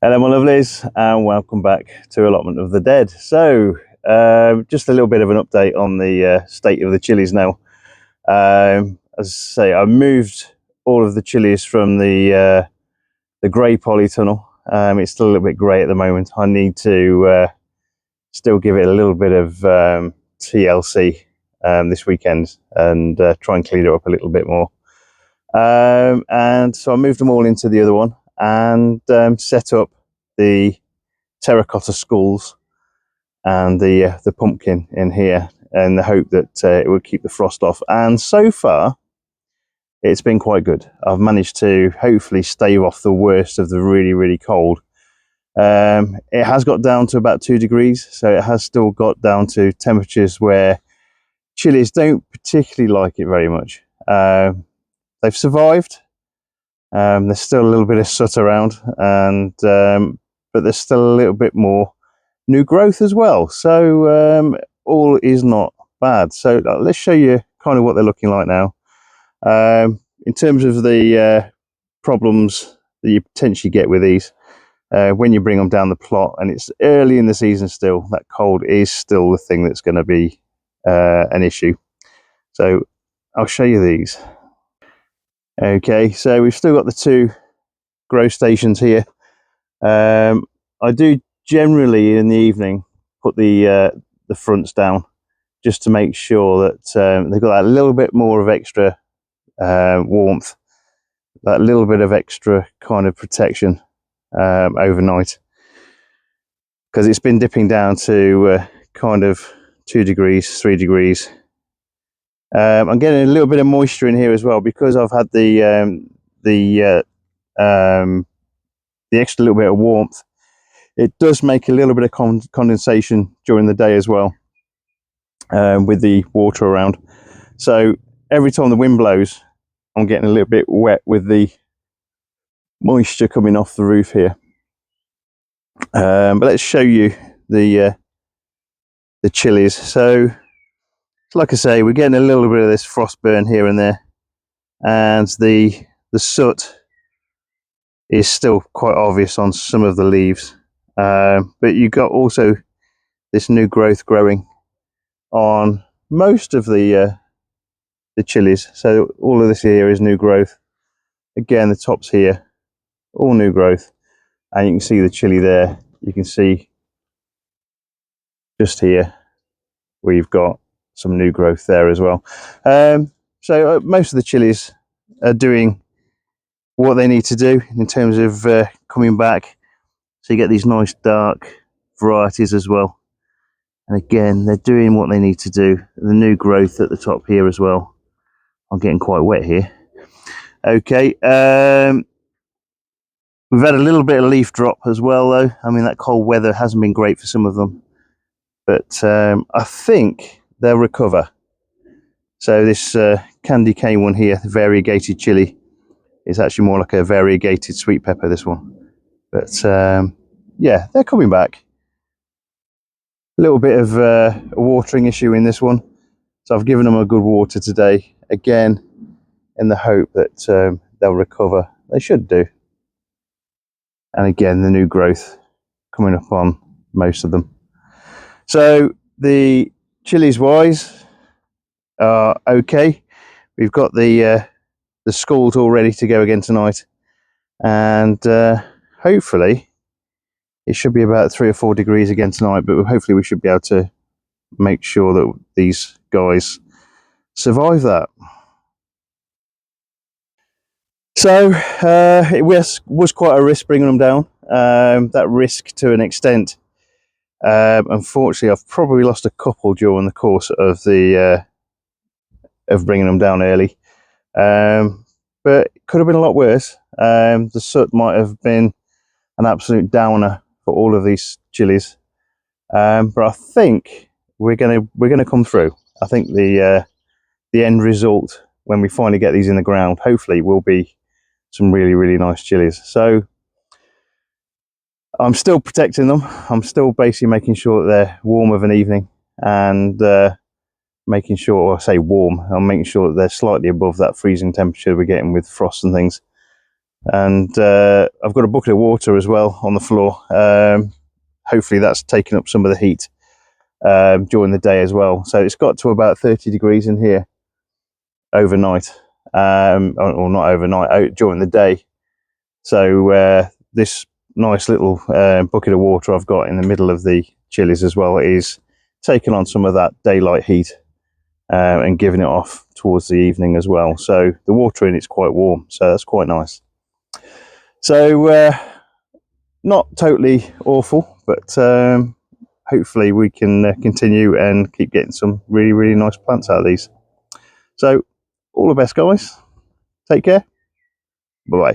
Hello my lovelies, and welcome back to Allotment of the Dead. So just a little bit of an update on the state of the chilies now. As I say, I moved all of the chilies from the grey polytunnel. It's still a little bit grey at the moment. I need to still give it a little bit of TLC this weekend and try and clean it up a little bit more. And so I moved them all into the other one and set up the terracotta skulls and the pumpkin in here in the hope that it would keep the frost off. And so far, it's been quite good. I've managed to hopefully stave off the worst of the really, really cold. It has got down to about 2 degrees, so it has still got down to temperatures where chilies don't particularly like it very much. They've survived. There's still a little bit of soot around, and but there's still a little bit more new growth as well. So all is not bad. So let's show you kind of what they're looking like now. In terms of the problems that you potentially get with these, when you bring them down the plot, and it's early in the season still, that cold is still the thing that's going to be an issue. So I'll show you these. Okay, so we've still got the 2 grow stations here. I do generally in the evening put the fronts down just to make sure that they've got that little bit more of extra warmth, that little bit of extra kind of protection overnight, because it's been dipping down to kind of 2 degrees, 3 degrees. I'm getting a little bit of moisture in here as well because I've had the extra little bit of warmth. It does make a little bit of condensation during the day as well, with the water around. So every time the wind blows, I'm getting a little bit wet with the moisture coming off the roof here. But let's show you the chilies. So like I say, we're getting a little bit of this frost burn here and there, and the soot is still quite obvious on some of the leaves. But you've got also this new growth growing on most of the chilies. So all of this here is new growth. Again, the tops here, all new growth, and you can see the chili there. You can see just here we've got some new growth there as well. So most of the chilies are doing what they need to do in terms of coming back. So you get these nice dark varieties as well. And again, they're doing what they need to do. The new growth at the top here as well. I'm getting quite wet here. Okay. We've had a little bit of leaf drop as well, though. I mean, that cold weather hasn't been great for some of them. But I think they'll recover. So this candy cane one here, the variegated chili, is actually more like a variegated sweet pepper, this one. But yeah, they're coming back. A little bit of a watering issue in this one. So I've given them a good water today, again, in the hope that they'll recover. They should do. And again, the new growth coming up on most of them. So the chilies wise are okay. We've got the skulls all ready to go again tonight, and hopefully it should be about 3 or 4 degrees again tonight, but hopefully we should be able to make sure that these guys survive that. So it was quite a risk bringing them down. That risk to an extent. Unfortunately, I've probably lost a couple during the course of the of bringing them down early, but it could have been a lot worse. The soot might have been an absolute downer for all of these chilies, but I think we're gonna come through. I think the end result when we finally get these in the ground, hopefully, will be some really, really nice chilies. So I'm still protecting them. I'm still basically making sure that they're warm of an evening, and making sure, or I say warm, I'm making sure that they're slightly above that freezing temperature we're getting with frost and things. And I've got a bucket of water as well on the floor. Hopefully that's taken up some of the heat during the day as well. So it's got to about 30 degrees in here overnight, or not overnight, during the day. So this nice little bucket of water I've got in the middle of the chilies as well is taking on some of that daylight heat and giving it off towards the evening as well. So the water in it's quite warm, so that's quite nice. So not totally awful, but hopefully we can continue and keep getting some really, really nice plants out of these. So all the best, guys. Take care. Bye bye.